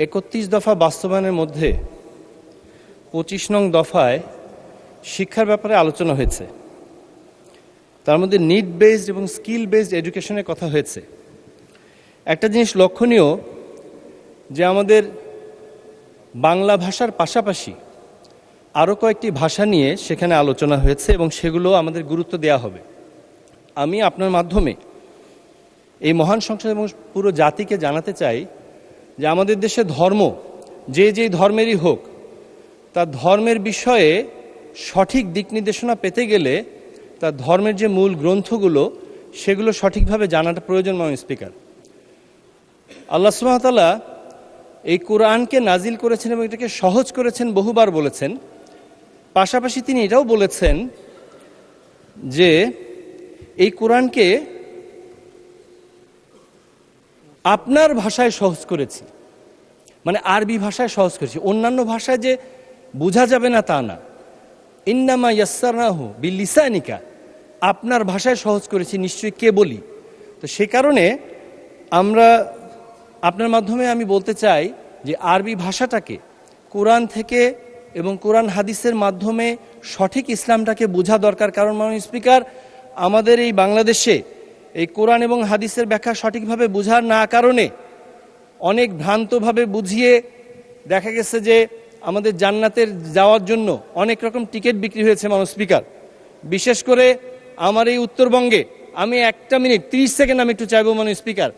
31 দফা বাস্তবায়নের মধ্যে 25 নং দফায় শিক্ষার ব্যাপারে আলোচনা হয়েছে। তার মধ্যে নিড বেসড এবং স্কিল বেসড এডুকেশনের কথা হয়েছে। একটা জিনিস লক্ষণীয় যে আমাদের বাংলা ভাষার পাশাপাশি আরও কয়েকটি ভাষা নিয়ে সেখানে আলোচনা হয়েছে এবং সেগুলো আমাদের গুরুত্ব দেওয়া হবে। আমি আপনার মাধ্যমে এই মহান সংসদ এবং পুরো জাতিকে জানাতে চাই যে আমাদের দেশে ধর্ম যেই ধর্মেরই হোক, তার ধর্মের বিষয়ে সঠিক দিক নির্দেশনা পেতে গেলে তার ধর্মের যে মূল গ্রন্থগুলো সেগুলো সঠিকভাবে জানাটা প্রয়োজন। মাননীয় স্পিকার, আল্লাহ সুবহানাহু ওয়া তাআলা এই কোরআনকে নাজিল করেছেন এবং এটাকে সহজ করেছেন, বহুবার বলেছেন। পাশাপাশি তিনি এটাও বলেছেন যে এই কোরআনকে আপনার ভাষায় সহজ করেছি, মানে আরবি ভাষায় সহজ করেছি। অন্যান্য ভাষায় যে বোঝা যাবে না তা না। ইন্নামা ইয়াসসারনাহু বিলিসানিকা, আপনার ভাষায় সহজ করেছি, নিশ্চয়ই কে বলি। তো সে কারণে আমরা আপনার মাধ্যমে আমি বলতে চাই যে আরবি ভাষাটাকে কোরআন থেকে এবং কোরআন হাদিসের মাধ্যমে সঠিক ইসলামটাকে বোঝা দরকার। কারণ মাননীয় স্পিকার, আমাদের এই বাংলাদেশে এই কোরআন এবং হাদিসের ব্যাখ্যা সঠিকভাবে বোঝার না কারণে অনেক ভ্রান্তভাবে বুঝিয়ে দেখা গেছে যে আমাদের জান্নাতের যাওয়ার জন্য অনেক রকম টিকিট বিক্রি হয়েছে। মাননীয় স্পিকার, বিশেষ করে আমার এই উত্তরবঙ্গে, আমি 1 মিনিট 30 সেকেন্ড আমি একটু চাইবো মাননীয় স্পিকার,